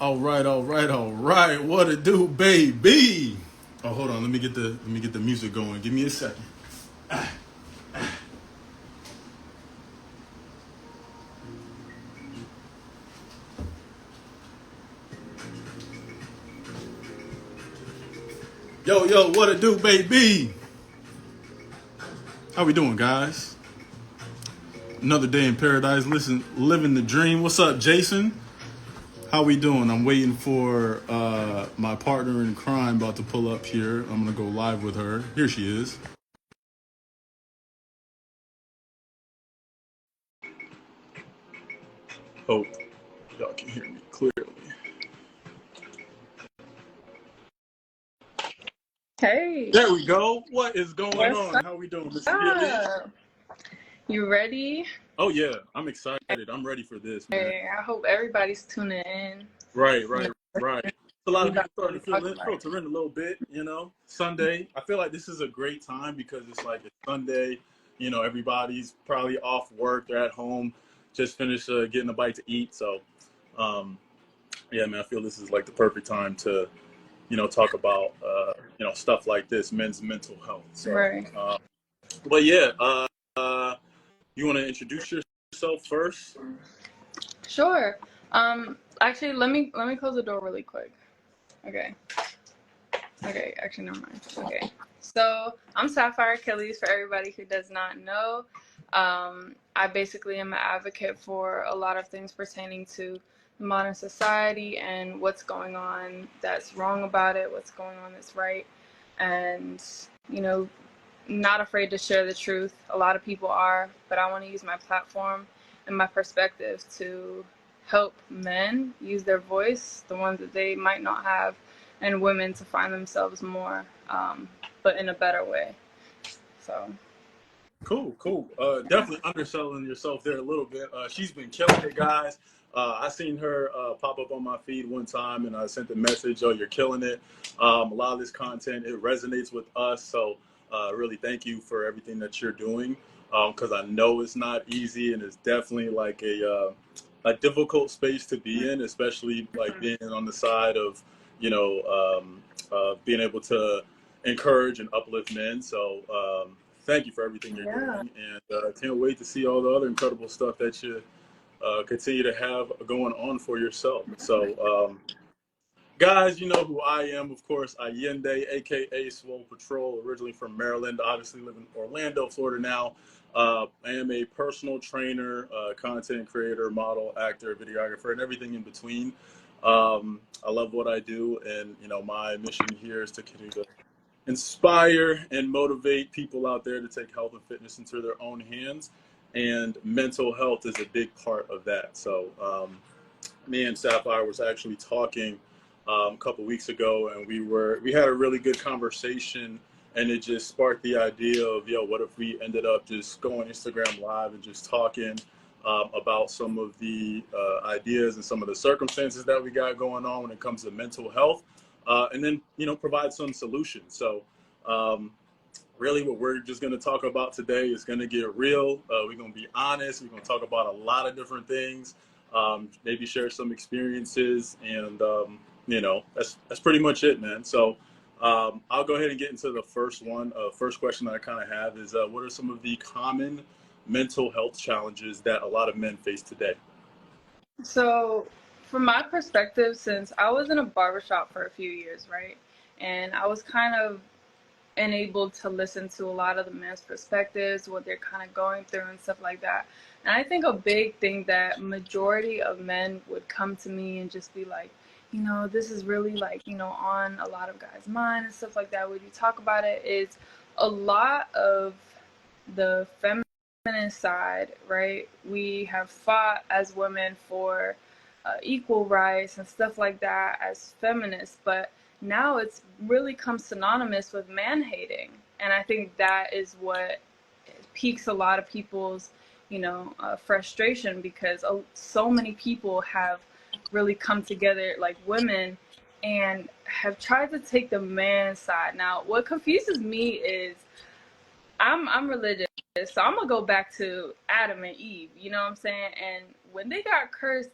All right, all right, all right. What it do, baby? Oh, hold on. Let me get the music going. Give me a second. Yo, yo, what it do, baby? How we doing, guys? Another day in paradise. Listen, living the dream. What's up, Jason? How we doing? I'm waiting for my partner in crime about to pull up here. I'm gonna go live with her. Here she is. Hope y'all can hear me clearly. Hey, There we go. What is going what's on? How we doing, Miss Amelia? up? You ready? Oh yeah, I'm excited. I'm ready for this, man. Hey, I hope everybody's tuning in. Right, You know, right, right. A lot we of about people to starting really to talk feel it, about it. filter in a little bit. Sunday. I feel like this is a great time because it's like it's Sunday. Everybody's probably off work. They're at home, just finished getting a bite to eat. So, um, yeah, man, I feel this is like the perfect time to talk about stuff like this, men's mental health. So, Right. but yeah, you want to introduce yourself first? Sure. Actually, let me close the door really quick. Okay. Okay. Actually, never mind. Okay. So I'm Sapphire Achilles. For everybody who does not know, I basically am an advocate for a lot of things pertaining to modern society and what's going on that's wrong about it, what's going on that's right, and you know, not afraid to share the truth. A lot of people are, but I want to use my platform and my perspective to help men use their voice, the ones that they might not have, and women to find themselves more, but in a better way. So, Cool, cool. Definitely underselling yourself there a little bit. She's been killing it, guys. I seen her pop up on my feed one time, and I sent a message. Oh, you're killing it. A lot of this content it resonates with us. So, really, thank you for everything that you're doing. Because I know it's not easy, and it's definitely like a difficult space to be in, especially like being on the side of being able to encourage and uplift men. So thank you for everything you're yeah. doing, and can't wait to see all the other incredible stuff that you continue to have going on for yourself. So, guys, you know who I am, of course, Allende, aka Swole Patrol, originally from Maryland, obviously live in Orlando, Florida now. I am a personal trainer, content creator, model, actor, videographer, and everything in between. I love what I do, and my mission here is to continue to inspire and motivate people out there to take health and fitness into their own hands. And mental health is a big part of that. So, me and Sapphire was actually talking a couple weeks ago, and we had a really good conversation, and it just sparked the idea of what if we ended up just going Instagram live and just talking about some of the ideas and some of the circumstances that we got going on when it comes to mental health, and then provide some solutions. So. Really, what we're just going to talk about today is going to get real. We're going to be honest. We're going to talk about a lot of different things, maybe share some experiences, and that's pretty much it, man. So I'll go ahead and get into the first one. First question that I kind of have is, what are some of the common mental health challenges that a lot of men face today? So, from my perspective, since I was in a barbershop for a few years, right, and I was kind of and able to listen to a lot of the men's perspectives, what they're kind of going through and stuff like that. And I think a big thing that majority of men would come to me and just be like, this is really like, on a lot of guys' mind and stuff like that. When you talk about it, is a lot of the feminine side, right? We have fought as women for equal rights and stuff like that as feminists, but now it's really come synonymous with man hating. And I think that is what piques a lot of people's, frustration, because so many people have really come together, like women, and have tried to take the man side. Now, what confuses me is I'm religious, so I'm gonna go back to Adam and Eve. You know what I'm saying? And when they got cursed,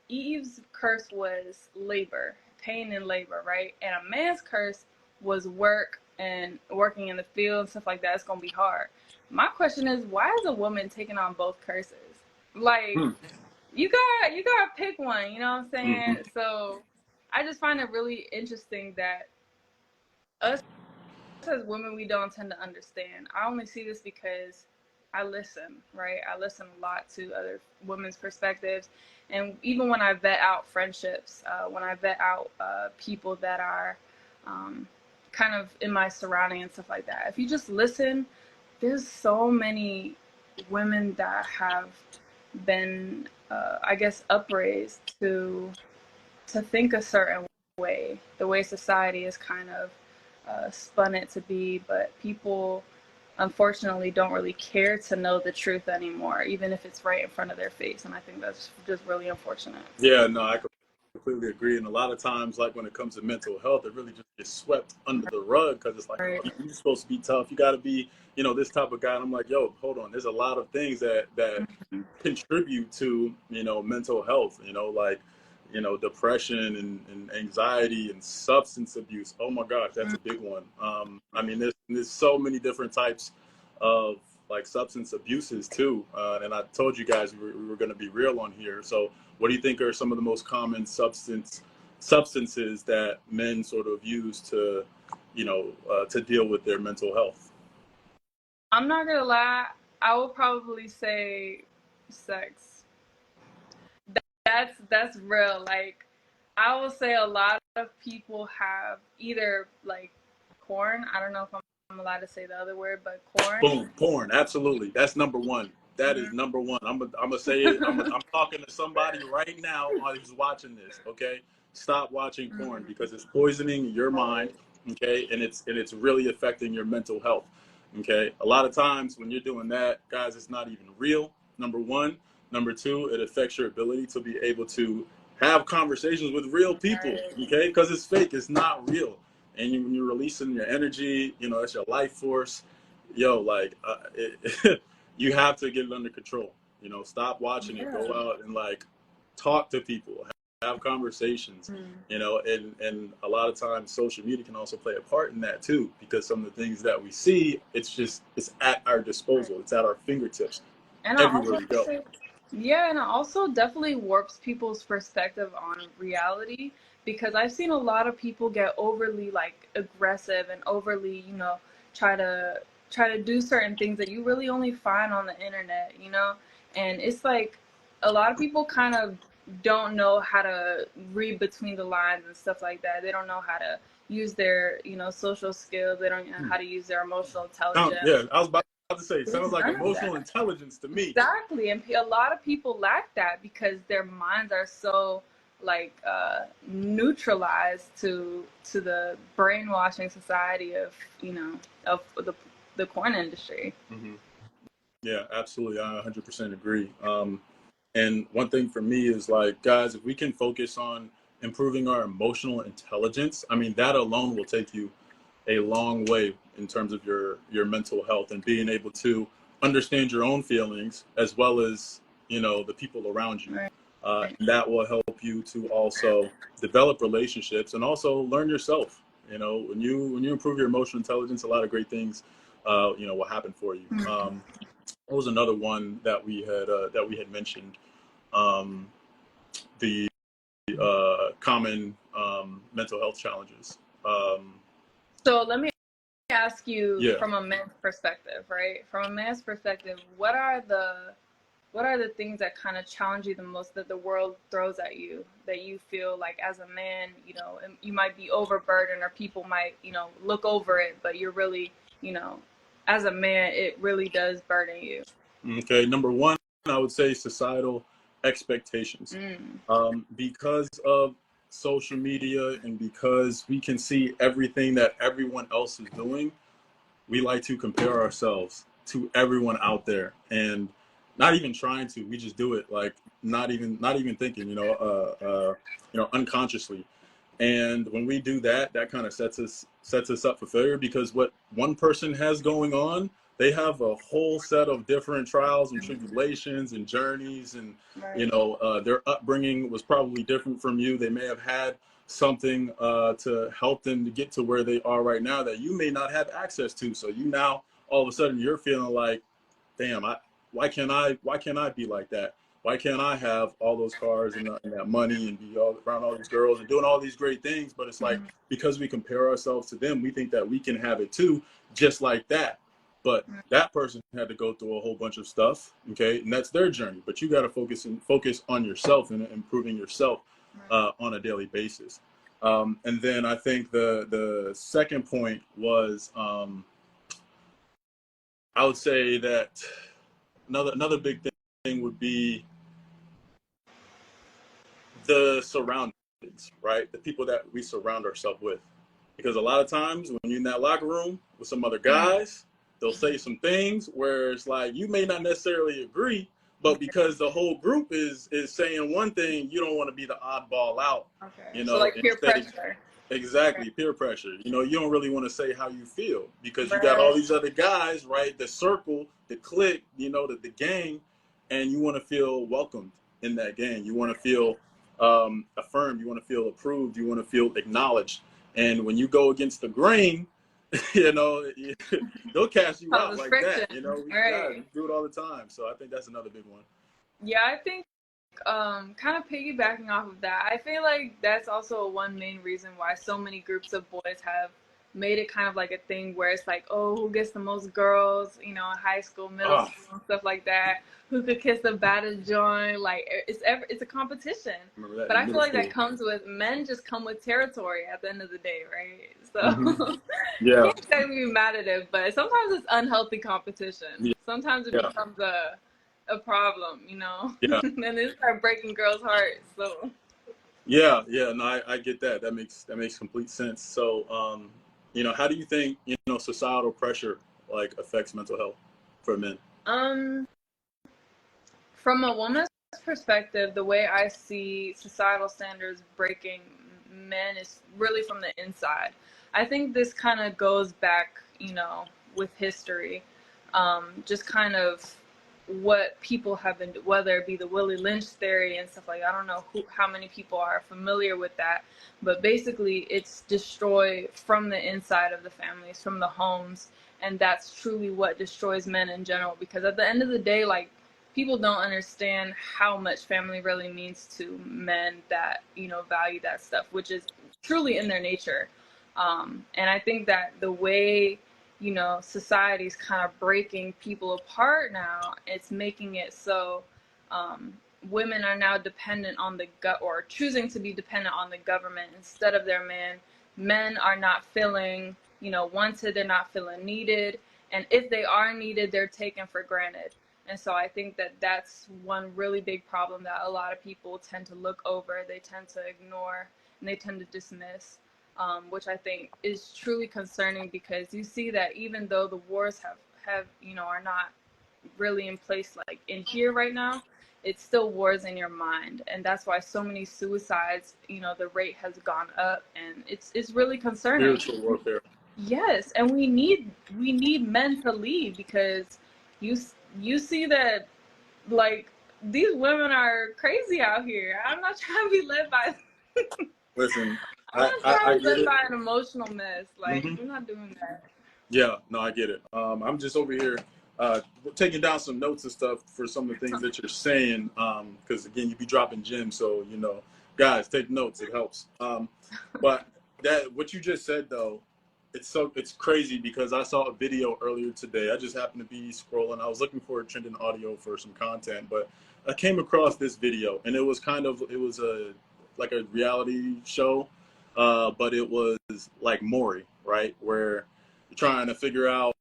Eve's curse was labor, pain and labor, right? And a man's curse was work and working in the field and stuff like that. It's gonna be hard. My question is, why is a woman taking on both curses? Like, Hmm. you gotta pick one, you know what I'm Hmm. saying? So I just find it really interesting that us as women, we don't tend to understand. I only see this because I listen, right? I listen a lot to other women's perspectives. And even when I vet out friendships, when I vet out people that are um, kind of in my surrounding and stuff like that, if you just listen, there's so many women that have been, I guess, upraised to think a certain way, the way society has kind of spun it to be, but people unfortunately don't really care to know the truth anymore, even if it's right in front of their face. And I think that's just really unfortunate. Yeah, no, I completely agree. And a lot of times, like when it comes to mental health, it really just gets swept under the rug because it's like, Right. oh, you're supposed to be tough. You got to be, this type of guy. And I'm like, yo, hold on. There's a lot of things that contribute to, mental health. Like, depression and anxiety and substance abuse. Oh my gosh, that's a big one. I mean, there's so many different types of like substance abuses too. And I told you guys we were going to be real on here. So what do you think are some of the most common substances that men sort of use to, to deal with their mental health? I'm not gonna lie, I would probably say sex. That's real. Like, I will say a lot of people have either like porn. I don't know if I'm allowed to say the other word, but porn. Boom, porn. Absolutely. That's number one. That is number one. I'm gonna say it. I'm talking to somebody right now who's watching this. Okay, stop watching porn because it's poisoning your mind. Okay, and it's really affecting your mental health. Okay, a lot of times when you're doing that, guys, it's not even real. Number one. Number two, it affects your ability to be able to have conversations with real people. Right. Okay, because it's fake. It's not real. And when you're releasing your energy, that's your life force. Yo, like you have to get it under control. Stop watching it. Yeah. Go out and like talk to people, have conversations. And a lot of times social media can also play a part in that too, because some of the things that we see, it's at our disposal. It's at our fingertips And I everywhere also we go. say, yeah, and it also definitely warps people's perspective on reality because I've seen a lot of people get overly like aggressive and overly, try to try to do certain things that you really only find on the internet. And it's like a lot of people kind of don't know how to read between the lines and stuff like that. They don't know how to use their, social skills. They don't know how to use their emotional Yeah, intelligence. I was about to say, There's sounds like none of emotional that. intelligence to me. Exactly, and a lot of people lack that because their minds are so like neutralized to the brainwashing society of of the corn industry. Hmm. Yeah, absolutely. I 100% agree. And one thing for me is like, guys, if we can focus on improving our emotional intelligence, I mean, that alone will take you a long way in terms of your mental health and being able to understand your own feelings as well as the people around you. Right. And that will help you to also develop relationships and also learn yourself. When you improve your emotional intelligence, a lot of great things will happen for you. What was another one that we had mentioned? Um, the common mental health challenges. So let me ask you Yeah. from a man's perspective, right? From a man's perspective, what are the things that kind of challenge you the most that the world throws at you that you feel like as a man, you might be overburdened or people might, look over it, but you're really, as a man, it really does burden you. Okay. Number one, I would say societal expectations. Mm. Because of social media and because we can see everything that everyone else is doing, we like to compare ourselves to everyone out there and not even trying to, we just do it like not even thinking, unconsciously. And when we do that, that kind of sets us up for failure because what one person has going on they have a whole set of different trials and tribulations and journeys, and Right. their upbringing was probably different from you. They may have had something to help them to get to where they are right now that you may not have access to. So you now all of a sudden you're feeling like, damn, why can't I be like that? Why can't I have all those cars and that money and be all around all these girls and doing all these great things? But it's like, Mm-hmm. because we compare ourselves to them, we think that we can have it too, just like that. But that person had to go through a whole bunch of stuff, okay, and that's their journey. But you got to focus on yourself and improving yourself on a daily basis. And then I think the second point was, I would say that another big thing would be the surroundings, right? The people that we surround ourselves with. Because a lot of times when you're in that locker room with some other guys, they'll say some things where it's like you may not necessarily agree, but because the whole group is saying one thing, you don't want to be the oddball out, Okay. you So know, like peer instead of pressure. exactly peer pressure. You know, you don't really want to say how you feel because you got all Right. these other guys, right? The circle, the clique, the gang, and you want to feel welcomed in that gang. You want to feel affirmed. You want to feel approved. You want to feel acknowledged. And when you go against the grain, you know, they'll cast you out Causes like friction. that. You know, we Right. do it all the time. So I think that's another big one. Yeah, I think kind of piggybacking off of that, I feel like that's also one main reason why so many groups of boys have made it kind of like a thing where it's like, oh, who gets the most girls, in high school, middle Ah, school, and stuff like that. Who could kiss the baddest joint? Like it's a competition. remember that But in I feel middle like that school. comes with men just come with territory at the end of the day, right? Hmm. So you Yeah, can't exactly be mad at it, but sometimes it's unhealthy competition. yeah, Sometimes it yeah, becomes a problem, yeah. and they start breaking girls' hearts. So Yeah, yeah, no, I get that. That makes complete sense. So, how do you think societal pressure like affects mental health for men? um from a woman's perspective, the way I see societal standards breaking men is really from the inside. I think this kind of goes back, with history. Just kind of what people have been, whether it be the Willie Lynch theory and stuff like that. I don't know how many people are familiar with that, but basically it's destroy from the inside of the families, from the homes, and that's truly what destroys men in general. Because at the end of the day, like, people don't understand how much family really means to men that value that stuff, which is truly in their nature. And I think that the way society's kind of breaking people apart now, it's making it so um, women are now dependent on the or choosing to be dependent on the government instead of their man. Men are not feeling wanted, they're not feeling needed, and if they are needed, they're taken for granted. And so I think that that's one really big problem that a lot of people tend to look over, they tend to ignore, and they tend to dismiss, which I think is truly concerning, because you see that even though the wars have are not really in place like in here right now, it's still wars in your mind, and that's why so many suicides, the rate has gone up, and it's really concerning. Spiritual warfare. Yes, and we need men to lead, because you you see that, like, these women are crazy out here. I'm not trying to be led by Listen, I'm I not I, trying I to be get led it. by an emotional mess. Like, Hmm. we're not doing that. Yeah, no, I get it. I'm just over here taking down some notes and stuff for some of the things that you're saying. Because again, you be dropping gems, so guys, take notes. It helps. But that what you just said though, it's crazy because I saw a video earlier today. I just happened to be scrolling. I was looking for a trending audio for some content, but I came across this video, and it was a like a reality show, but it was like Maury, right, where you're trying to figure out,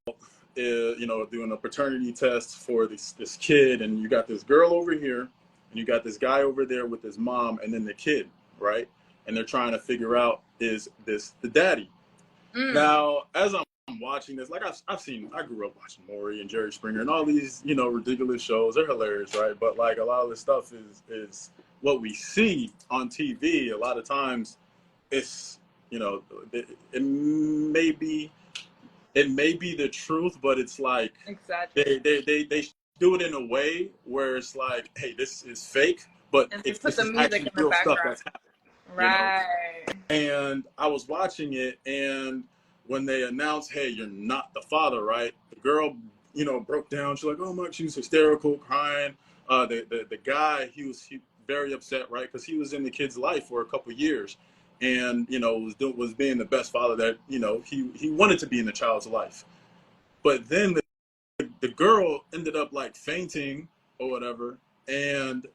doing a paternity test for this kid, and you got this girl over here, and you got this guy over there with his mom, and then the kid, right? And they're trying to figure out, is this the daddy? Mm. Now, as I'm watching this, like I grew up watching Maury and Jerry Springer and all these, ridiculous shows. They're hilarious, right? But like a lot of this stuff is what we see on TV. A lot of times, it's it may be it may be the truth, but it's like Exaggerate. they do it in a way where it's like, hey, this is fake, but And they it's put this the is music actually in the real stuff background. that's happening, you know. Right. And I was watching it, and when they announced, hey, you're not the father, right? The girl, broke down. She's like, oh my, she was hysterical, crying. The guy, he very upset, right? Because he was in the kid's life for a couple of years, and was being the best father that he wanted to be in the child's life. But then the girl ended up like fainting or whatever, and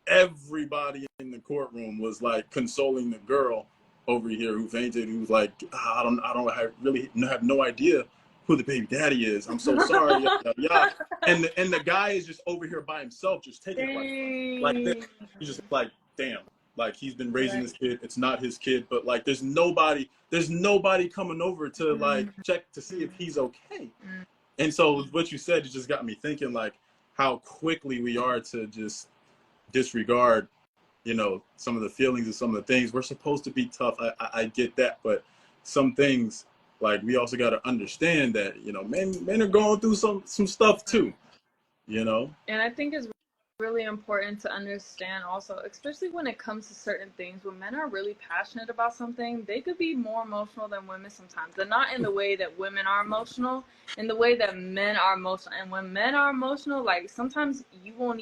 everybody in the courtroom was like consoling the girl over here who fainted, who was like, I really have no idea who the baby daddy is. I'm so sorry, yada, yada, yada. And the guy is just over here by himself, just taking it like this. Dang. He's just like, damn, like he's been raising Right. this kid. It's not his kid, but like there's nobody coming over to like check to see if he's okay. And so what you said, it just got me thinking like how quickly we are to just disregard some of the feelings and some of the things. We're supposed to be tough. I get that, but some things, like, we also got to understand that men are going through some stuff too. And I think it's really important to understand also, especially when it comes to certain things, when men are really passionate about something, they could be more emotional than women sometimes. And not in the way that women are emotional, in the way that men are emotional. And when men are emotional, like sometimes you won't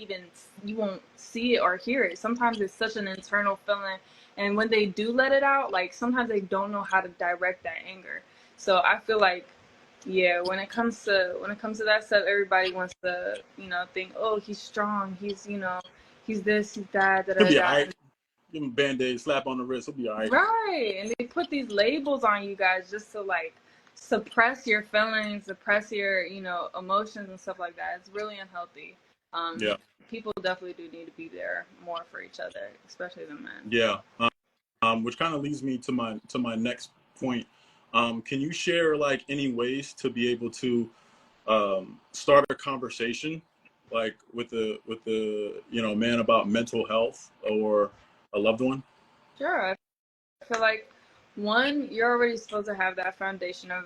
see it or hear it. Sometimes it's such an internal feeling. And when they do let it out, like sometimes they don't know how to direct that anger. So I feel like, yeah, when it comes to that stuff, everybody wants to, think, oh, he's strong, he's this, he's that, da He'll da be all da. right. Give him a band-aid, slap on the wrist. He'll be all right. Right, and they put these labels on you guys just to like suppress your feelings, suppress your, emotions and stuff like that. It's really unhealthy. Yeah. People definitely do need to be there more for each other, especially the men. Yeah. Which kind of leads me to my next point. Can you share like any ways to be able to start a conversation, like with the man, about mental health or a loved one? Sure. I feel like one, you're already supposed to have that foundation of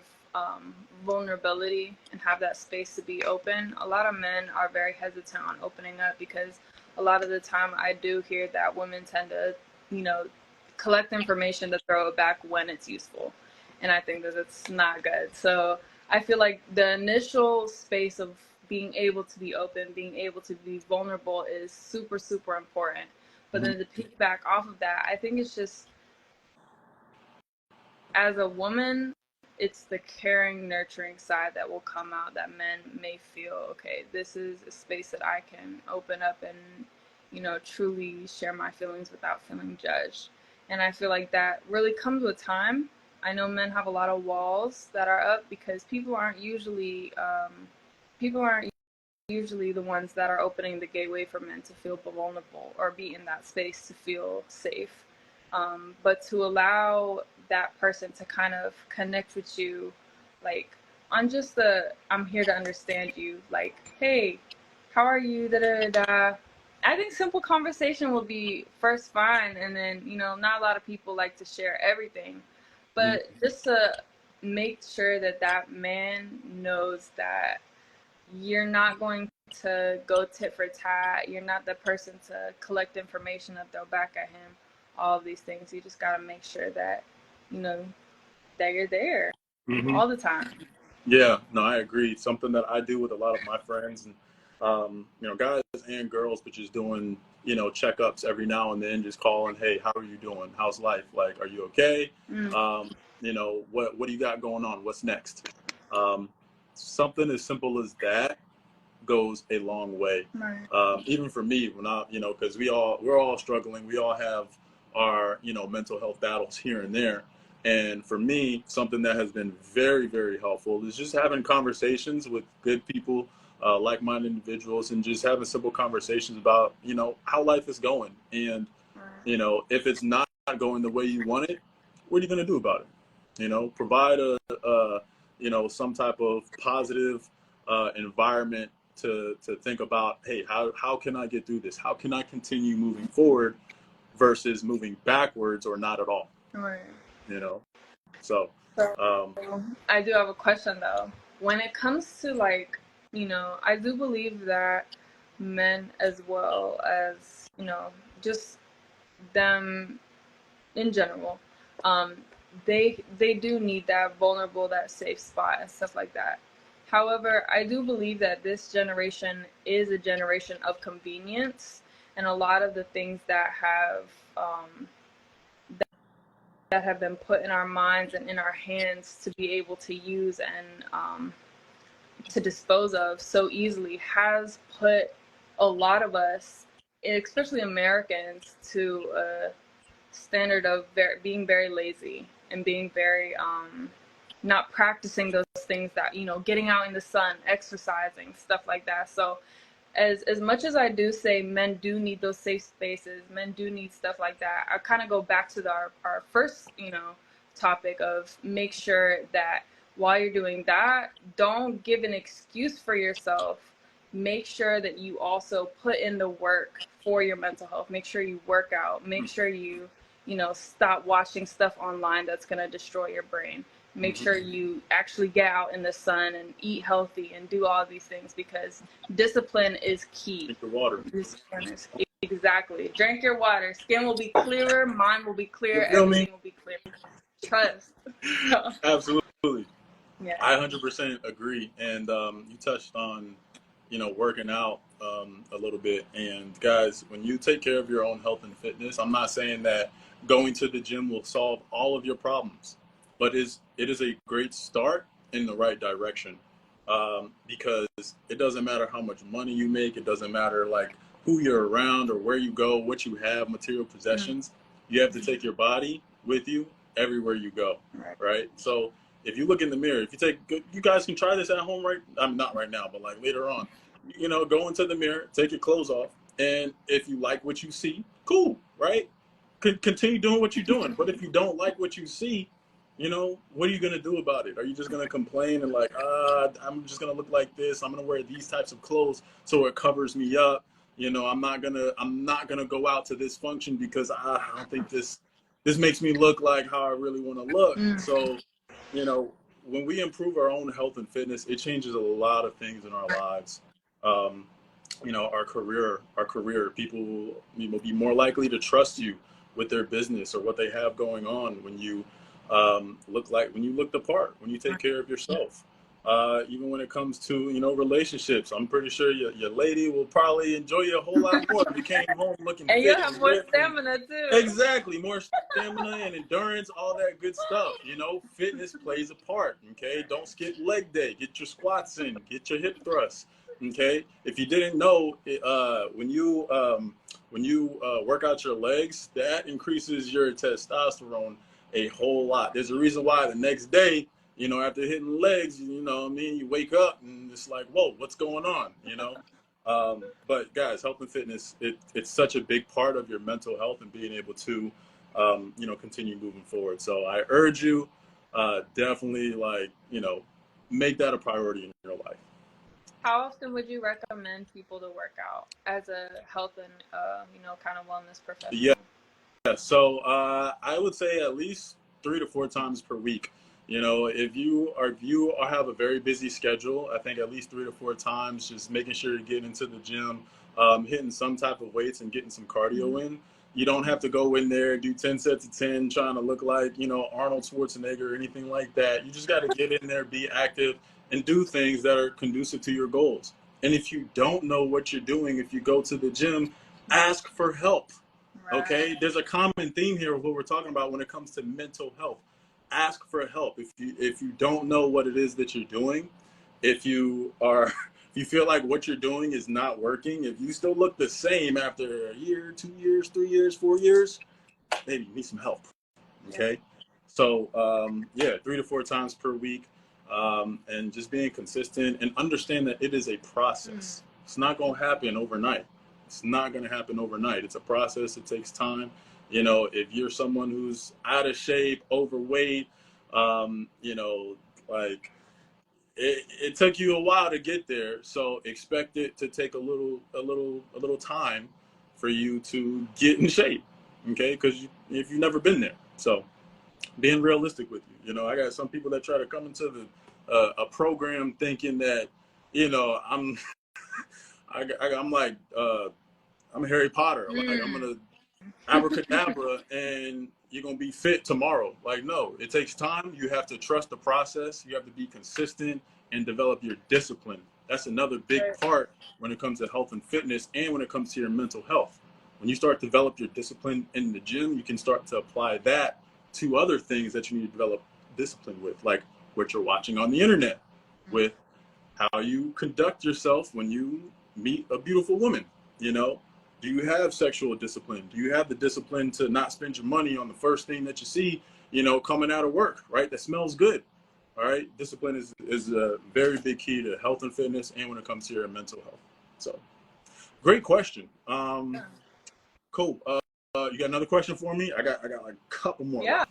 vulnerability and have that space to be open. A lot of men are very hesitant on opening up because a lot of the time I do hear that women tend to, you know, collect information to throw it back when it's useful. And I think that it's not good. So I feel like the initial space of being able to be open, being able to be vulnerable is super, super important. But Mm-hmm. then to piggyback off of that, I think it's just, as a woman, it's the caring, nurturing side that will come out, that men may feel, okay, this is a space that I can open up and, truly share my feelings without feeling judged. And I feel like that really comes with time. I know men have a lot of walls that are up because people aren't usually the ones that are opening the gateway for men to feel vulnerable or be in that space to feel safe. But to allow that person to kind of connect with you, like on just I'm here to understand you, like, hey, how are you? Da da da. I think simple conversation will be first fine, and then not a lot of people like to share everything, Mm-hmm. but just to make sure that that man knows that you're not going to go tit for tat. You're not the person to collect information and throw back at him. All of these things. You just got to make sure that, you know, that you're there Mm-hmm. all the time. Yeah, no, I agree. Something that I do with a lot of my friends, and guys and girls, but just doing checkups every now and then, just calling, hey, how are you doing? How's life? Like, are you okay? Mm, What do you got going on? What's next? Um, Something as simple as that goes a long way. right. Even for me, when because we're all struggling. We all have our mental health battles here and there. And for me, something that has been very, very helpful is just having conversations with good people, like-minded individuals, and just having simple conversations about how life is going. And Right. if it's not going the way you want it, what are you going to do about it? Provide some type of positive environment to think about, hey, how can I get through this? How can I continue moving forward versus moving backwards or not at all? Right. You know. So, So um, I do have a question though. When it comes to like, I do believe that men as well as, just them in general, um, they do need that vulnerable, that safe spot and stuff like that. However, I do believe that this generation is a generation of convenience, and a lot of the things um, that have been put in our minds and in our hands to be able to use and to dispose of so easily has put a lot of us, especially Americans, to a standard of being very lazy and being very not practicing those things that, getting out in the sun, exercising, stuff like that. So as much as I do say men do need those safe spaces, men do need stuff like that, I kind of go back to our first, topic of make sure that while you're doing that, don't give an excuse for yourself. Make sure that you also put in the work for your mental health. Make sure you work out. Make sure you, stop watching stuff online that's going to destroy your brain. Make mhm. sure you actually get out in the sun and eat healthy and do all these things, because discipline is key. Drink your water. Discipline is key. Exactly. Drink your water. Skin will be clearer. Mind will be You clear. feel me? Everything will be clear. Trust. So, Absolutely. yeah. I 100% agree. And you touched on, working out a little bit. And guys, when you take care of your own health and fitness, I'm not saying that going to the gym will solve all of your problems, but it is a great start in the right direction. Because it doesn't matter how much money you make, it doesn't matter like who you're around or where you go, what you have, material Mm. possessions. You have to take your body with you everywhere you go, Right. right? So if you look in the mirror, if you take, you guys can try this at home, right? I'm not right now, but like later on, go into the mirror, take your clothes off, and if you like what you see, cool, right? Continue doing what you're doing. But if you don't like what you see, what are you gonna do about it? Are you just gonna complain and like, I'm just gonna look like this? I'm gonna wear these types of clothes so it covers me up. I'm not gonna go out to this function because I don't think this makes me look like how I really want to look. Mm. So, you know, when we improve our own health and fitness, it changes a lot of things in our lives. Um, our career, people will be more likely to trust you with their business or what they have going on when you when you look the part, when you take care of yourself. Even when it comes to relationships, I'm pretty sure your lady will probably enjoy you a whole lot more if you came home looking And you'll fit have and more ripped and stamina too. exactly more stamina and endurance, all that good stuff. Fitness plays a part. Okay, don't skip leg day. Get your squats in. Get your hip thrusts. Okay, if you didn't know, when you work out your legs, that increases your testosterone a whole lot. There's a reason why the next day, after hitting legs, you wake up and it's like, whoa, what's going on? But guys, health and fitness, it's such a big part of your mental health and being able to, continue moving forward. So I urge you, definitely make that a priority in your life. How often would you recommend people to work out as a health and kind of wellness Yeah. professional? So I would say at least 3 to 4 times per week. If you have a very busy schedule, I think at least 3 to 4 times, just making sure you're getting into the gym, hitting some type of weights and getting some Mm-hmm. cardio in. You don't have to go in there, do 10 sets of 10, trying to look like, Arnold Schwarzenegger or anything like that. You just got to get in there, be active, and do things that are conducive to your goals. And if you don't know what you're doing, if you go to the gym, ask for help. Right. Okay, there's a common theme here of what we're talking about when it comes to mental health. Ask for help if you don't know what it is that you're doing. If you are if you feel like what you're doing is not working, if you still look the same after a year, 2 years, 3 years, 4 years, maybe you need some help. Yeah. Okay, so yeah, 3 to 4 times per week, and just being consistent and understand that it is a Mm. process. It's not going to happen overnight. It's not going to happen overnight. It's a process. It takes time. If you're someone who's out of shape, overweight, um, you know, like it took you a while to get there. So expect it to take a little time for you to get in shape. Okay, because if you've never been there, so. being realistic with you. You know, I got some people that try to come into the a program thinking that, you know, I'm like I'm Harry Potter. Like I'm gonna abracadabra and you're gonna be fit tomorrow. Like, no, it takes time. You have to trust the process. You have to be consistent and develop your discipline. That's another big Right. part when it comes to health and fitness, and when it comes to your mental health. When you start to develop your discipline in the gym, you can start to apply that to other things that you need to develop discipline with, like what you're watching on the internet, with how you conduct yourself when you meet a beautiful woman. You know, do you have sexual discipline? Do you have the discipline to not spend your money on the first thing that you see, you know, coming out of work, right? That smells good. All right. Discipline is a very big key to health and fitness, and when it comes to your mental health. So great question. Cool. You got another question for me? I got like a couple more Yeah.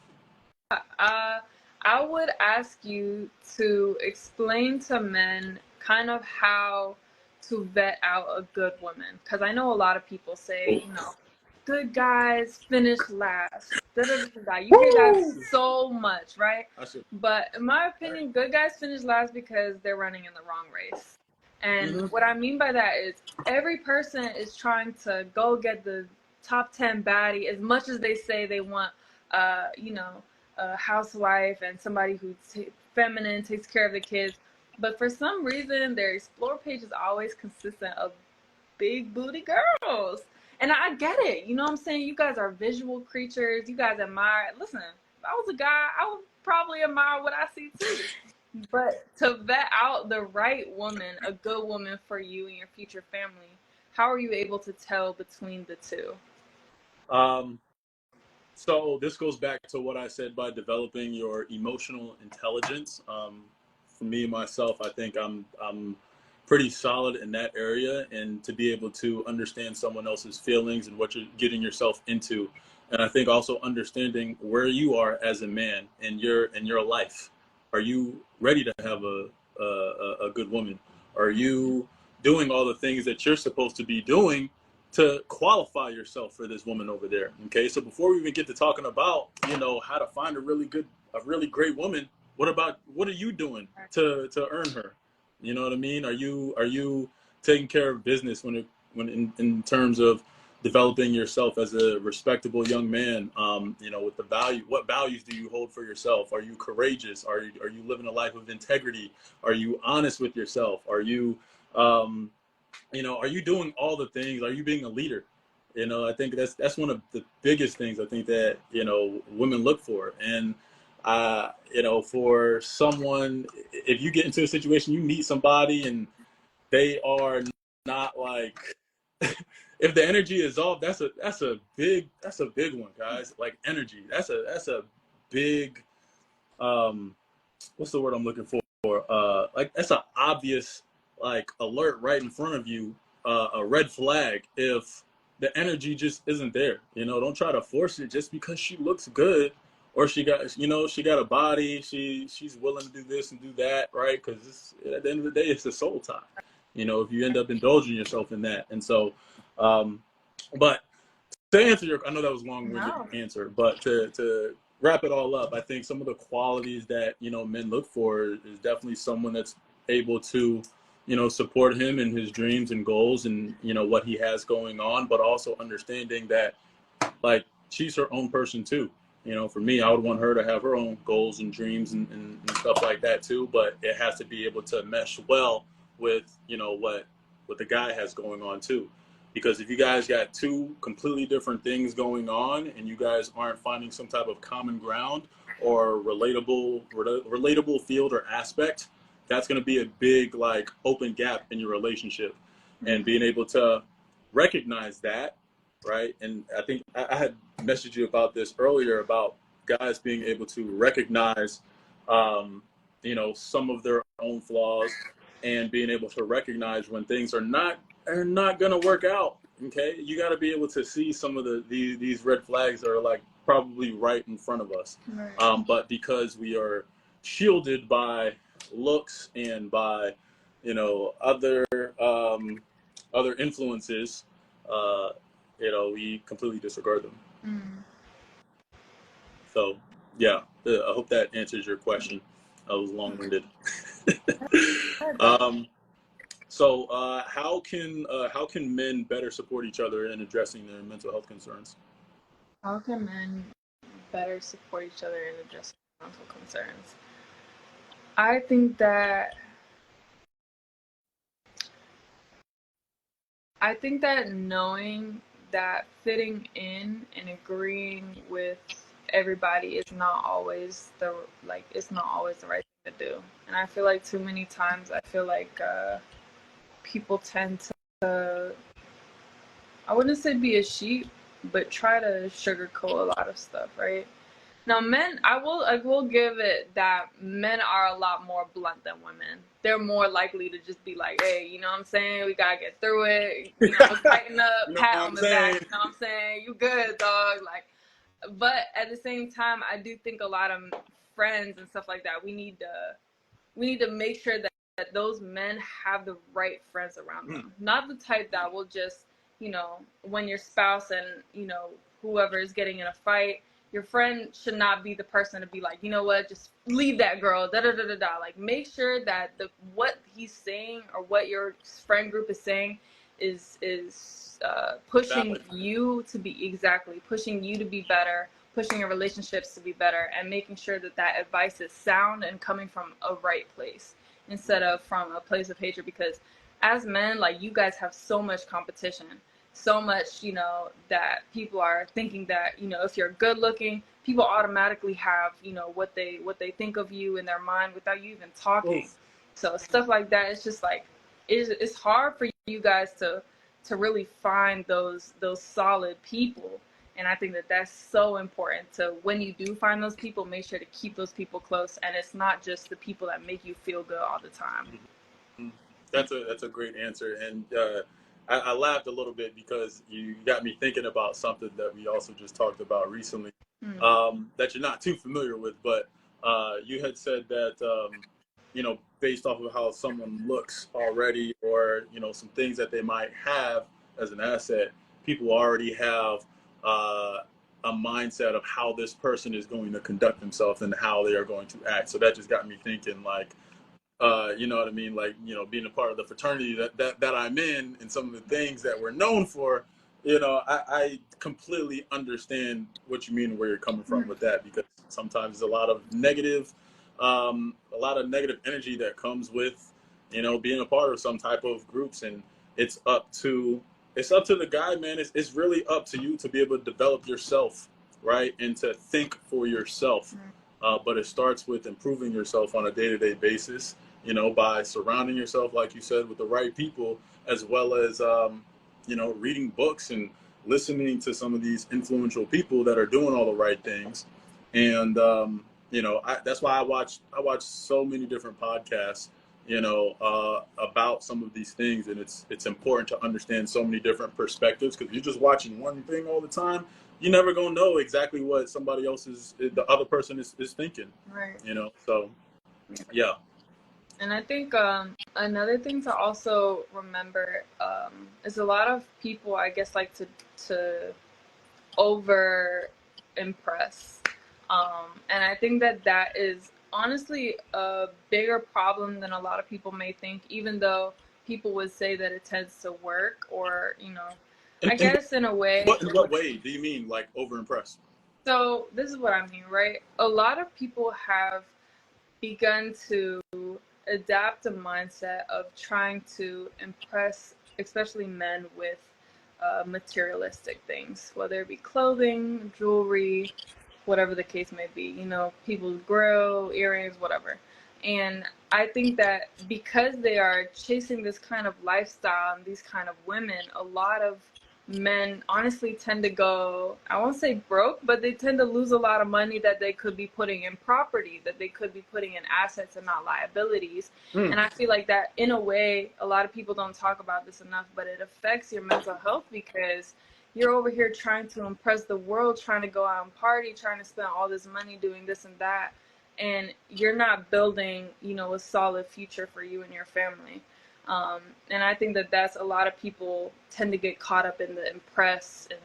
left. I would ask you to explain to men kind of how to vet out a good woman. Because I know a lot of people say, Cool. you know, good guys finish last. Da, da, da, da. You hear that Woo! so much, right? I should. But in my opinion, good guys finish last because they're running in the wrong race. And Mm-hmm. what I mean by that is every person is trying to go get the top 10 baddie as much as they say they want, you know, a housewife and somebody who's feminine, takes care of the kids. But for some reason, their explore page is always consistent of big booty girls. And I get it. You know what I'm saying? You guys are visual creatures. You guys admire. Listen, if I was a guy, I would probably admire what I see too. But to vet out the right woman, a good woman for you and your future family, how are you able to tell between the two? Um, So this goes back to what I said by developing your emotional intelligence. For me myself, I think I'm pretty solid in that area, and to be able to understand someone else's feelings and what you're getting yourself into, and I think also understanding where you are as a man in your life. Are you ready to have a good woman? Are you doing all the things that you're supposed to be doing to qualify yourself for this woman over there? Okay, so before we even get to talking about, you know, how to find a really great woman, what are you doing to earn her? You know what I mean? Are you taking care of business in terms of developing yourself as a respectable young man? You know, with the value, what values do you hold for yourself? Are you courageous? Are you living a life of integrity? Are you honest with yourself? Are you um, you know, are you doing all the things? Are you being a leader? You know, I think that's one of the biggest things I think that, you know, women look for. And you know, for someone, if you get into a situation, you meet somebody and they are not like, if the energy is off, that's a big one, guys. Like energy, that's a big what's the word I'm looking for? Like that's an obvious like alert right in front of you, a red flag if the energy just isn't there. You know, don't try to force it just because she looks good or she got, you know, she got a body, she's willing to do this and do that, right? Because at the end of the day, it's a soul tie. You know, if you end up indulging yourself in that, and so, um, but to answer your, I know that was a long-winded No. answer, but to wrap it all up, I think some of the qualities that, you know, men look for is definitely someone that's able to, you know, support him in his dreams and goals and, you know, what he has going on, but also understanding that like she's her own person too. You know, for me, I would want her to have her own goals and dreams and stuff like that too, but it has to be able to mesh well with, you know, what the guy has going on too. Because if you guys got two completely different things going on and you guys aren't finding some type of common ground or relatable field or aspect, that's going to be a big like open gap in your relationship. And being able to recognize that, right? And I think I had messaged you about this earlier about guys being able to recognize, you know, some of their own flaws and being able to recognize when things are not going to work out. Okay, you got to be able to see some of these red flags that are like probably right in front of us, Right. but because we are shielded by looks and by, you know, other influences, uh, you know, we completely disregard them. Mm. So Yeah, I hope that answers your question. I was long-winded. It does. um, how can men better support each other in addressing their mental health concerns? How can men better support each other in addressing mental concerns? I think that knowing that fitting in and agreeing with everybody is not always it's not always the right thing to do. And I feel like too many times I feel like people tend to, I wouldn't say be a sheep, but try to sugarcoat a lot of stuff, right? Now, men, I will give it that men are a lot more blunt than women. They're more likely to just be like, hey, you know what I'm saying? We gotta get through it. You You know, tighten up, know what pat I'm on the back. saying? You know what I'm saying? You good, dog? Like, but at the same time, I do think a lot of friends and stuff like that. We need to make sure that those men have the right friends around them, not the type that will just, when your spouse and whoever is getting in a fight, your friend should not be the person to be like, you know what, just leave that girl, da da da da da. Like, make sure that the what he's saying or what your friend group is saying is pushing Valid. you to be exactly pushing you to be better, pushing your relationships to be better, and making sure that that advice is sound and coming from a right place instead of from a place of hatred. Because as men, like, you guys have so much competition, so much, that people are thinking that, if you're good looking, people automatically have, what they think of you in their mind without you even talking. Oof. So stuff like that, it's just like, it's hard for you guys to really find those solid people. And I think that that's so important to, when you do find those people, make sure to keep those people close. And it's not just the people that make you feel good all the time. Mhm. That's a great answer, and I laughed a little bit because you got me thinking about something that we also just talked about recently, Mm. that you're not too familiar with, but you had said that based off of how someone looks already, or some things that they might have as an asset, people already have uh, a mindset of how this person is going to conduct themselves and how they are going to act. So that just got me thinking, like, you know what I mean? Like, being a part of the fraternity that I'm in, and some of the things that we're known for, I completely understand what you mean and where you're coming from with that, because sometimes there's a lot of negative energy that comes with, being a part of some type of groups. And it's up to, the guy, man. It's really up to you to be able to develop yourself, right? And to think for yourself. But it starts with improving yourself on a day-to-day basis, by surrounding yourself, like you said, with the right people, as well as, reading books and listening to some of these influential people that are doing all the right things. And, that's why I watch so many different podcasts, about some of these things. And it's important to understand so many different perspectives, because if you're just watching one thing all the time, you're never going to know exactly what the other person is thinking, Right. So, yeah. And I think another thing to also remember is a lot of people, I guess, like to over impress. And I think that that is honestly a bigger problem than a lot of people may think, even though people would say that it tends to work, or, In, I in guess in a way. what way do you mean, like, over impressed? So this is what I mean, right? A lot of people have begun to adapt a mindset of trying to impress, especially men, with materialistic things, whether it be clothing, jewelry, whatever the case may be, people's grill, earrings, whatever. And I think that because they are chasing this kind of lifestyle and these kind of women, a lot of men honestly tend to go, I won't say broke, but they tend to lose a lot of money that they could be putting in property, that they could be putting in assets and not liabilities. Mm. And I feel like that, in a way, a lot of people don't talk about this enough, but it affects your mental health, because you're over here trying to impress the world, trying to go out and party, trying to spend all this money doing this and that, and you're not building, a solid future for you and your family. And I think that that's, a lot of people tend to get caught up in the impress and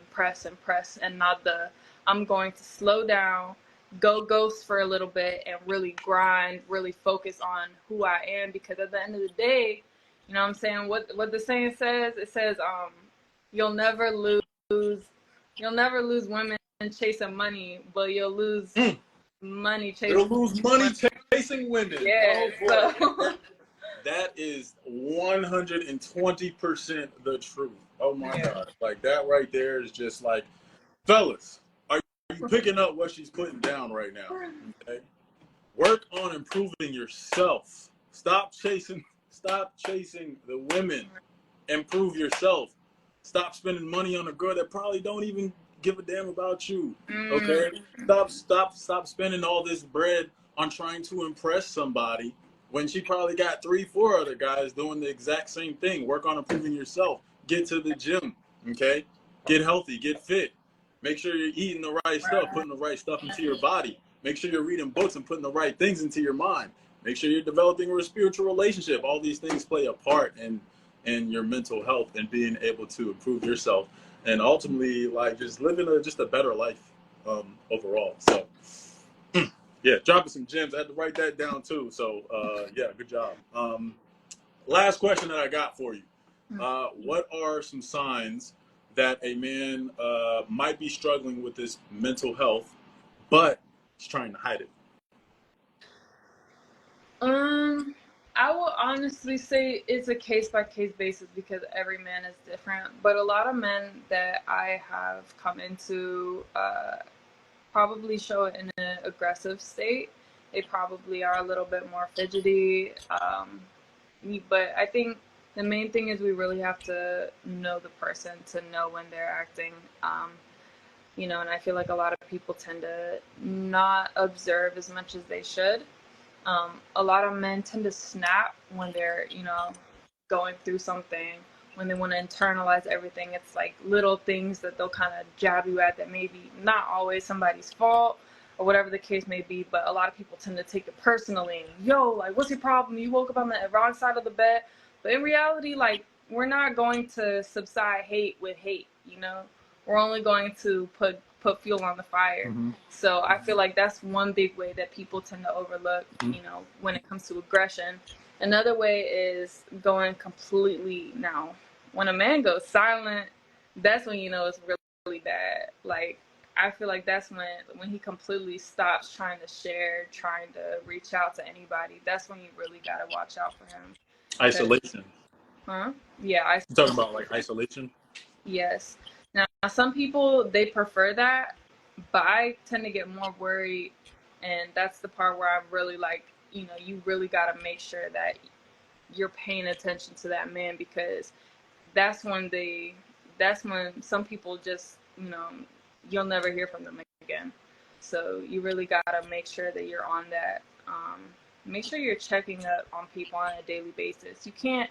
impress, and not the, I'm going to slow down go ghost for a little bit and really grind, really focus on who I am, because at the end of the day, you know what I'm saying, what the saying says, it says you'll never lose women chasing money, but you'll lose money You'll chasing lose money women. chasing women. Yeah, Oh boy. so That is 120% the truth. Oh my yeah. God. Like that right there is just like, fellas, are you picking up what she's putting down right now? Okay. Work on improving yourself. Stop chasing the women. Improve yourself. Stop spending money on a girl that probably don't even give a damn about you. Okay? Stop spending all this bread on trying to impress somebody when she probably got 3, 4 other guys doing the exact same thing. Work on improving yourself. Get to the gym. Okay? Get healthy, get fit. Make sure you're eating the right stuff, putting the right stuff into your body. Make sure you're reading books and putting the right things into your mind. Make sure you're developing a spiritual relationship. All these things play a part in your mental health and being able to improve yourself and ultimately like just living just a better life overall. So yeah, dropping some gems. I had to write that down too. So yeah, good job. Last question that I got for you. What are some signs that a man might be struggling with this mental health, but he's trying to hide it? I will honestly say it's a case by case basis because every man is different. But a lot of men that I have come into probably show it in an aggressive state. They probably are a little bit more fidgety. But I think the main thing is we really have to know the person to know when they're acting. And I feel like a lot of people tend to not observe as much as they should. A lot of men tend to snap when they're, going through something, when they want to internalize everything. It's like little things that they'll kind of jab you at that maybe not always somebody's fault or whatever the case may be, but a lot of people tend to take it personally. Yo, like, what's your problem? You woke up on the wrong side of the bed. But in reality, like, we're not going to subside hate with hate, We're only going to put fuel on the fire. Mm-hmm. So I feel like that's one big way that people tend to overlook, when it comes to aggression. Another way is going completely now. When a man goes silent, that's when it's really, really bad. Like, I feel like that's when he completely stops trying to share, trying to reach out to anybody. That's when you really gotta watch out for him. Isolation. Yeah, You talking isolation. about like isolation? Yes. Now, some people, they prefer that, but I tend to get more worried, and that's the part where I'm really like, you really got to make sure that you're paying attention to that man, because that's when some people just, you'll never hear from them again. So you really got to make sure that you're on that. Make sure you're checking up on people on a daily basis. You can't,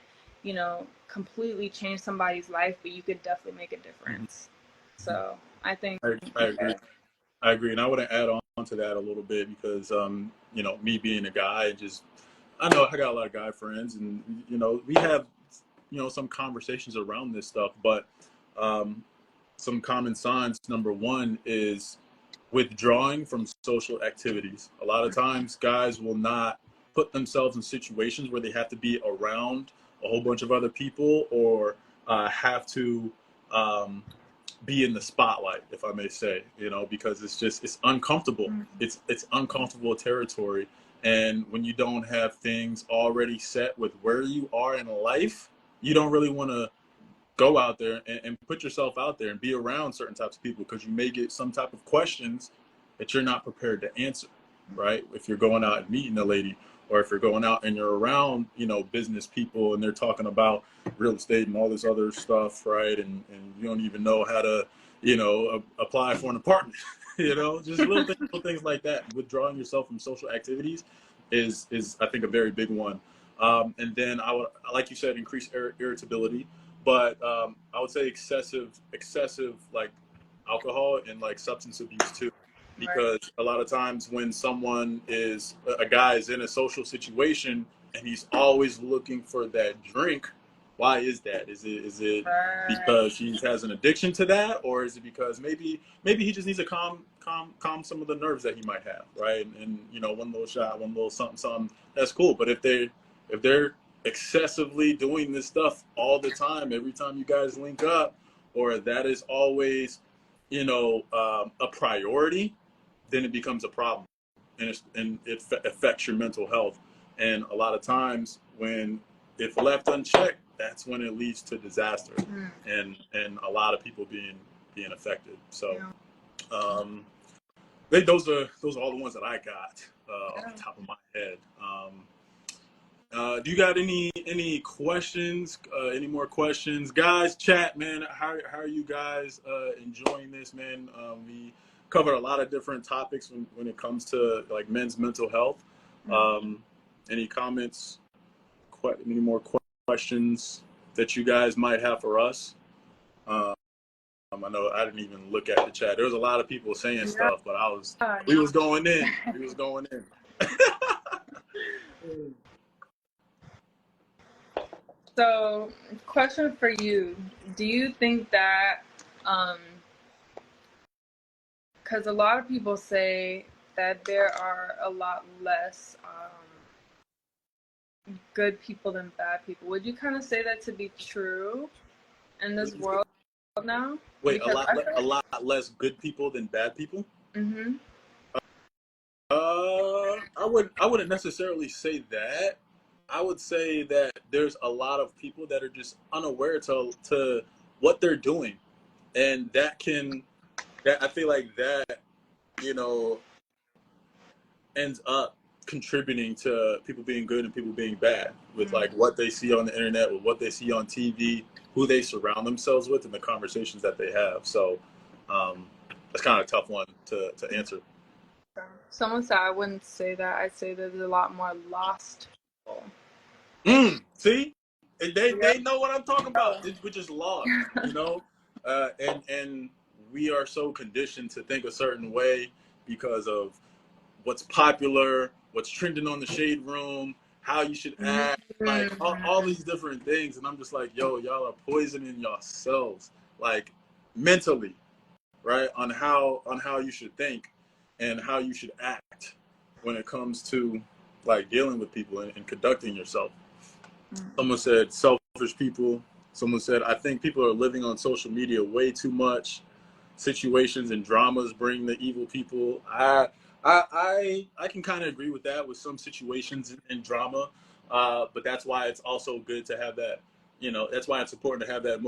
completely change somebody's life, but you could definitely make a difference. So I think, I agree. I agree, and I want to add on to that a little bit because, me being a guy, I know I got a lot of guy friends, and we have, some conversations around this stuff. But some common signs. Number one is withdrawing from social activities. A lot of times, guys will not put themselves in situations where they have to be around a whole bunch of other people or have to. Be in the spotlight, if I may say, because it's uncomfortable. It's uncomfortable territory. And when you don't have things already set with where you are in life, you don't really want to go out there and put yourself out there and be around certain types of people because you may get some type of questions that you're not prepared to answer, right? If you're going out and meeting a lady, or if you're going out and you're around, business people and they're talking about real estate and all this other stuff, right? And you don't even know how to, apply for an apartment, just little things like that. Withdrawing yourself from social activities is I think a very big one. And then I would, like you said, increase irritability, but I would say excessive like alcohol and like substance abuse too, right. because a lot of times when a guy is in a social situation and he's always looking for that drink, Why is that? Is it Right. because she has an addiction to that, or is it because maybe he just needs to calm some of the nerves that he might have, right? And you know, one little shot, one little something, something, that's cool. But if they're excessively doing this stuff all the time, every time you guys link up, or that is always, a priority, then it becomes a problem, and it affects your mental health. And a lot of times, when if left unchecked, that's when it leads to disaster, Mm. and a lot of people being affected. So, Yeah. um, those are all the ones that I got off Yeah. the top of my head. Do you got any questions? Any more questions, guys? Chat, man. How are you guys enjoying this, man? We covered a lot of different topics when it comes to like men's mental health. Mm. Um, any comments? Any more questions that you guys might have for us? I know I didn't even look at the chat. There was a lot of people saying Yeah. stuff, but we was going in. We was going in. So, question for you: do you think that, because a lot of people say that there are a lot less good people than bad people, would you kind of say that to be true in this world now? Wait, Because I feel a like, lot less good people than bad people? mm-hmm. I wouldn't necessarily say that. I would say that there's a lot of people that are just unaware to what they're doing, and that I feel like that you know ends up contributing to people being good and people being bad with like what they see on the internet, with what they see on TV, who they surround themselves with, and the conversations that they have. So that's kind of a tough one to answer. Someone said I wouldn't say that. I'd say there's a lot more lost people. See, Yeah. they know what I'm talking about. We're just lost, and we are so conditioned to think a certain way because of what's popular, what's trending on the shade room, how you should act, like all these different things. And I'm just like, yo, y'all are poisoning yourselves, like mentally, right? On how you should think and how you should act when it comes to like dealing with people and conducting yourself. Someone said selfish people. Someone said I think people are living on social media way too much. Situations and dramas bring the evil people. I can kind of agree with that with some situations and drama, but that's why it's also good to have that. That's why it's important to have that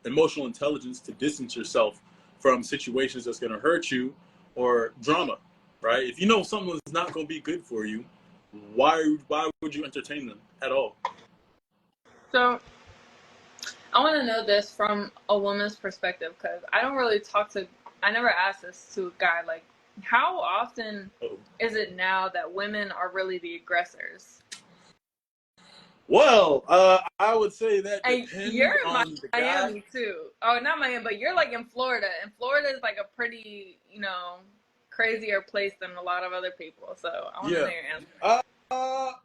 emotional intelligence to distance yourself from situations that's going to hurt you or drama, right? If you know someone's not going to be good for you, why would you entertain them at all? So I want to know this from a woman's perspective because I don't really talk to. I never asked this to a guy. Like, how often Oh. is it now that women are really the aggressors? Well, I would say that And depends you're in on the guy. Miami too. Oh, not Miami, but you're like in Florida, and Florida is like a pretty, crazier place than a lot of other people. So I want to know Yeah. your answer.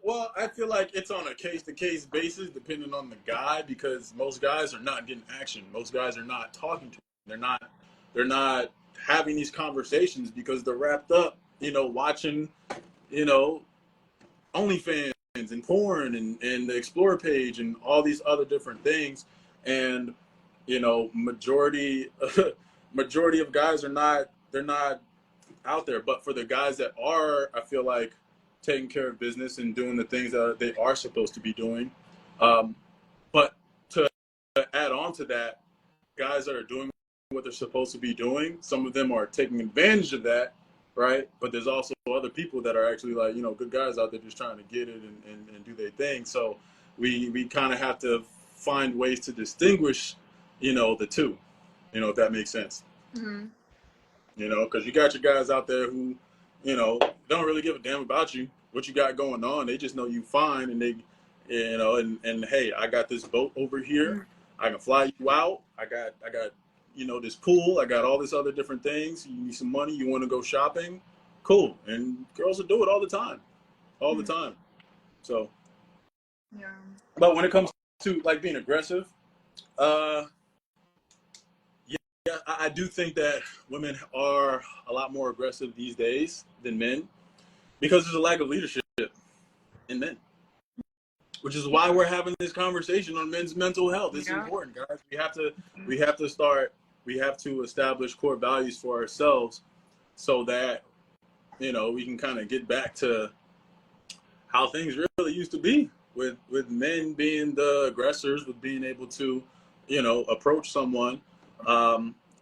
Well, I feel like it's on a case to case basis, depending on the guy, because most guys are not getting action. Most guys are not talking to. They're not having these conversations because they're wrapped up, watching, you know, OnlyFans and porn and the Explore page and all these other different things. And majority majority of guys they're not out there. But for the guys that are, I feel like taking care of business and doing the things that they are supposed to be doing. But to add on to that, guys that are doing what they're supposed to be doing, some of them are taking advantage of that, right? But there's also other people that are actually like, good guys out there just trying to get it and do their thing. So we kind of have to find ways to distinguish, the two, if that makes sense. Mm-hmm. Because you got your guys out there who, don't really give a damn about you, what you got going on. They just know you fine, and and hey, I got this boat over here. I can fly you out. I got, this pool. I got all this other different things. You need some money. You want to go shopping? Cool. And girls will do it all the time, all the time. So, Yeah. but when it comes to like being aggressive, uh, yeah, I do think that women are a lot more aggressive these days than men because there's a lack of leadership in men, which is why we're having this conversation on men's mental health. It's Yeah. important, guys. We have to start. We have to establish core values for ourselves so that we can kind of get back to how things really used to be with men being the aggressors, with being able to approach someone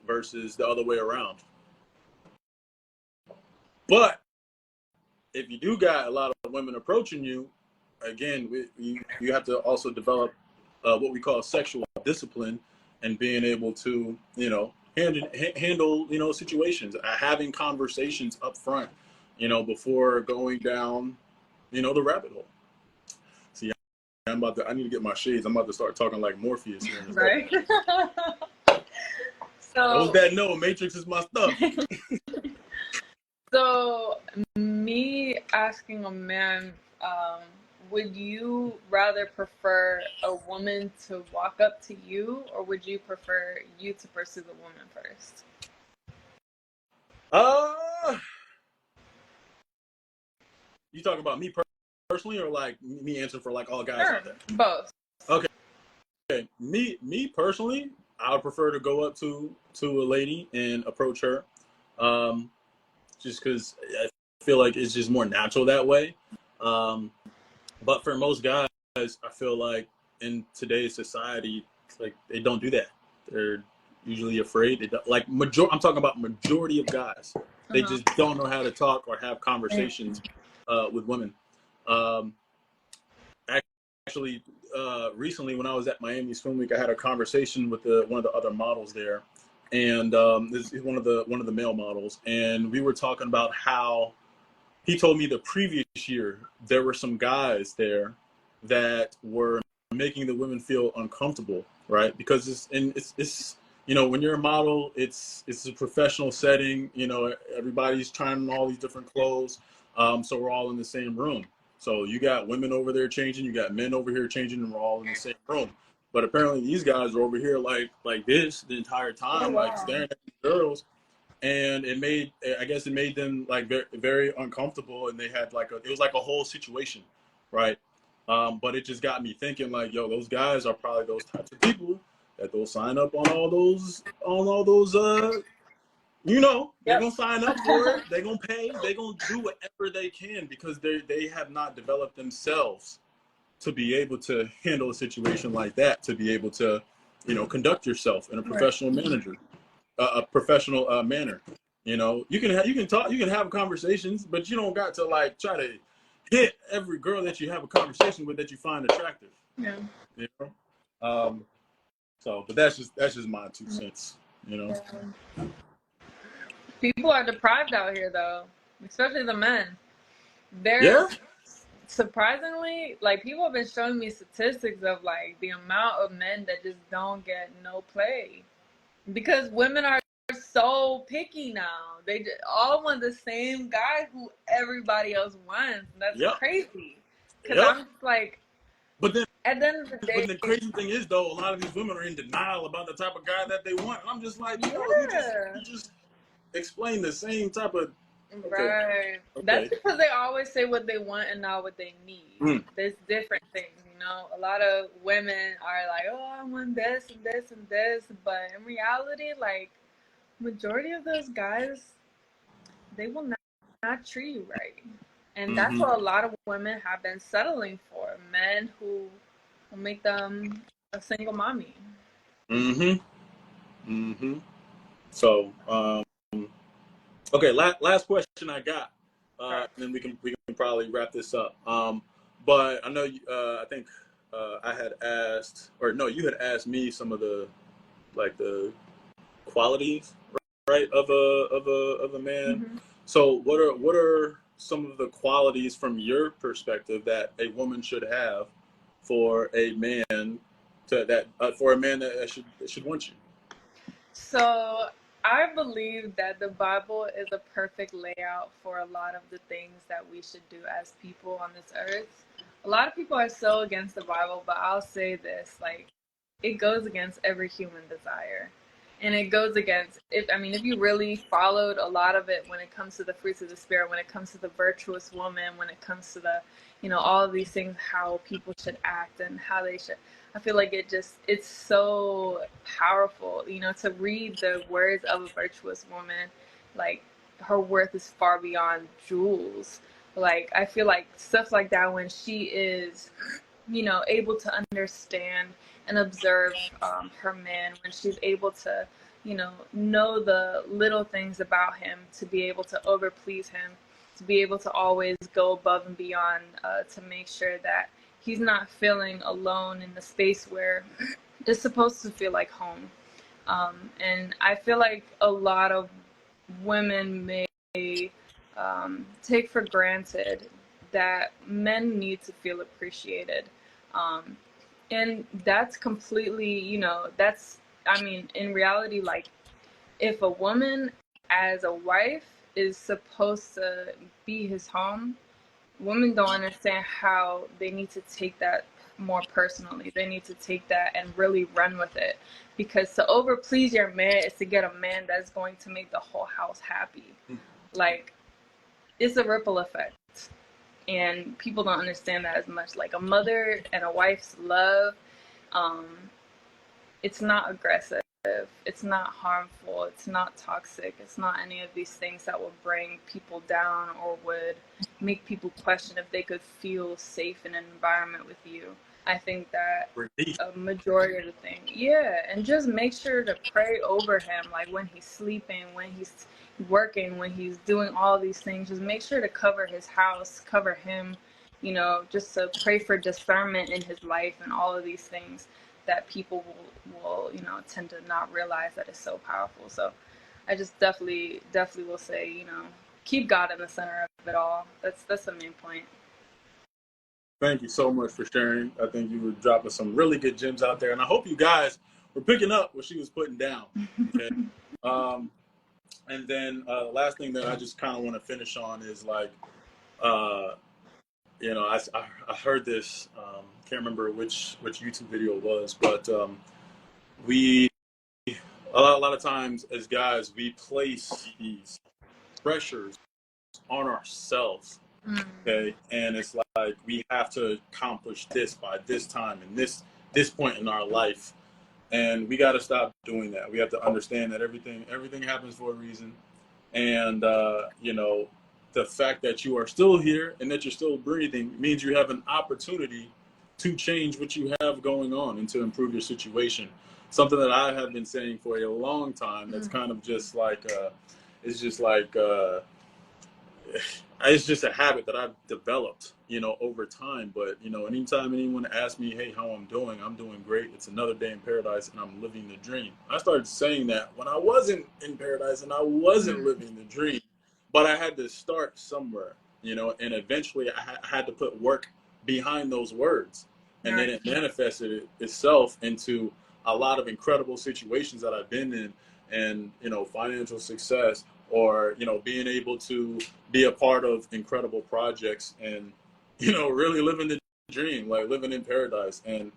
versus the other way around. But if you do got a lot of women approaching you, again, you have to also develop what we call sexual discipline and being able to handle situations, having conversations up front, before going down the rabbit hole. See, I need to get my shades. I'm about to start talking like Morpheus here in a Right. second. Those So that know, Matrix is my stuff. so me asking a man, would you rather prefer a woman to walk up to you, or would you prefer you to pursue the woman first? You talking about me personally, or like me answering for like all guys Sure, out there? both. Okay. Okay, me personally, I would prefer to go up to a lady and approach her, just because I feel like it's just more natural that way. But for most guys, I feel like in today's society, like they don't do that. They're usually afraid. They don't, like I'm talking about majority of guys. They Uh-huh. just don't know how to talk or have conversations with women. Um, Actually, recently when I was at Miami's Film Week, I had a conversation with one of the other models there, and this is one of the male models, and we were talking about how he told me the previous year there were some guys there that were making the women feel uncomfortable, right? Because it's when you're a model, it's a professional setting. Everybody's trying on all these different clothes, so we're all in the same room. So you got women over there changing, you got men over here changing, and we're all in the same room. But apparently these guys are over here like this the entire Oh time, like wow. staring at these girls, and I guess it made them like very, very uncomfortable, and they had it was like a whole situation, right? But it just got me thinking, like, yo, those guys are probably those types of people that they'll sign up on all those they're Yep. gonna sign up for it, they're gonna pay, they're gonna do whatever they can because they have not developed themselves to be able to handle a situation like that, to be able to conduct yourself in a Right. professional manner. You can talk, you can have conversations, but you don't got to like try to hit every girl that you have a conversation with that you find attractive. Yeah. You know, but that's just my 2 cents. Yeah. People are deprived out here, though, especially the men. They're Yeah, surprisingly, like, people have been showing me statistics of like the amount of men that just don't get no play because women are so picky now. They all want the same guy who everybody else wants. That's yep, crazy. Because yep. I'm just like, But then, at the end of the but day, the crazy thing is, though, a lot of these women are in denial about the type of guy that they want, and I'm just like, yo, yeah. you just explain the same type of. Okay, Right. That's okay. because they always say what they want and not what they need. Mm. There's different things, you know. A lot of women are like, "Oh, I want this and this and this," but in reality, like, majority of those guys, they will not treat you right, and that's Mm-hmm. what a lot of women have been settling for: men who will make them a single mommy. Mm-hmm. Mm-hmm. So, okay, last question I got, Right. and then we can probably wrap this up. But I know I think I had asked, or no, you had asked me some of the qualities, right, of a man. Mm-hmm. So what are some of the qualities from your perspective that a woman should have for a man that should want you? So I believe that the Bible is a perfect layout for a lot of the things that we should do as people on this earth. a lot of people are so against the Bible, but I'll say this, like, it goes against every human desire. And it goes against, if you really followed a lot of it when it comes to the fruits of the Spirit, when it comes to the virtuous woman, when it comes to the, all of these things, how people should act and how they should, I feel like it's so powerful, to read the words of a virtuous woman, like, her worth is far beyond jewels. Like, I feel like stuff like that, when she is, able to understand and observe her man, when she's able to, know the little things about him, to be able to overplease him, to be able to always go above and beyond, to make sure that he's not feeling alone in the space where it's supposed to feel like home. And I feel like a lot of women may take for granted that men need to feel appreciated. And that's completely, in reality, like, if a woman as a wife is supposed to be his home, women don't understand how they need to take that more personally. They need to take that and really run with it, because to overplease your man is to get a man that's going to make the whole house happy. Like, it's a ripple effect, and people don't understand that as much. Like, a mother and a wife's love, it's not aggressive, it's not harmful, it's not toxic, it's not any of these things that will bring people down or would make people question if they could feel safe in an environment with you. I think that a majority of the thing, and just make sure to pray over him, like when he's sleeping, when he's working, when he's doing all these things. Just make sure to cover his house, cover him, just to pray for discernment in his life and all of these things that people will tend to not realize that is so powerful. So I just definitely will say, keep God in the center of it all. That's the main point. Thank you so much for sharing. I think you were dropping some really good gems out there, and I hope you guys were picking up what she was putting down. Okay. And then the last thing that I just kind of want to finish on is, like, I heard this. Can't remember which YouTube video it was, but we a lot of times as guys, we place these pressures on ourselves. Okay, and it's like we have to accomplish this by this time and this point in our life, and we got to stop doing that. We have to understand that everything happens for a reason, and the fact that you are still here and that you're still breathing means you have an opportunity to change what you have going on and to improve your situation. Something that I have been saying for a long time. That's kind of just like it's just like. It's just a habit that I've developed, over time. But, anytime anyone asks me, hey, how I'm doing great. It's another day in paradise and I'm living the dream. I started saying that when I wasn't in paradise and I wasn't living the dream, but I had to start somewhere, and eventually I had to put work behind those words. And then it manifested itself into a lot of incredible situations that I've been in, and, financial success, or being able to be a part of incredible projects, and really living the dream, like living in paradise, and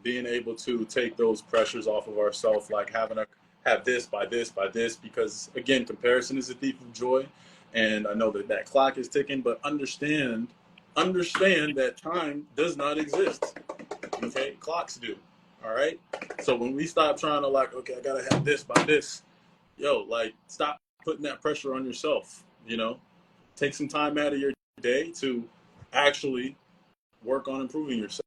being able to take those pressures off of ourselves, like having to have this by this by this, because again, comparison is a thief of joy. And I know that clock is ticking, but understand that time does not exist. Okay, clocks do. All right, so when we stop trying to, like, okay, I gotta have this by this, like, stop putting that pressure on yourself. Take some time out of your day to actually work on improving yourself.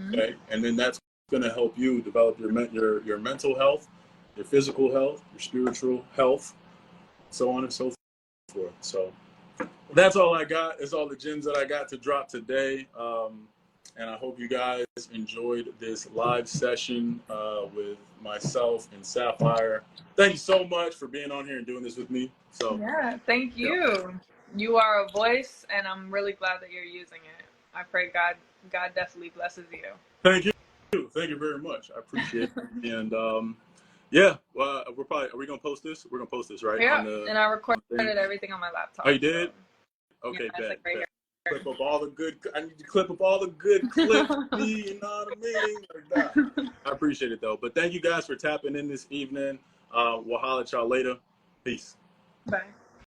Okay, and then that's going to help you develop your mental health, your physical health, your spiritual health, so on and so forth. So that's all I got. It's all the gems that I got to drop today. And I hope you guys enjoyed this live session with myself and Sapphire. Thank you so much for being on here and doing this with me. So yeah, thank you. Yeah. You are a voice, and I'm really glad that you're using it. I pray God definitely blesses you. Thank you. Thank you very much. I appreciate it. And are we gonna post this? We're gonna post this, right? Yeah. And I recorded everything on my laptop. Oh, you did? So. Okay, yeah, bad. clip up all the good. I need to clip up all the good clips. You know what I mean? Like that. I appreciate it though. But thank you guys for tapping in this evening. We'll holler at y'all later. Peace. Bye.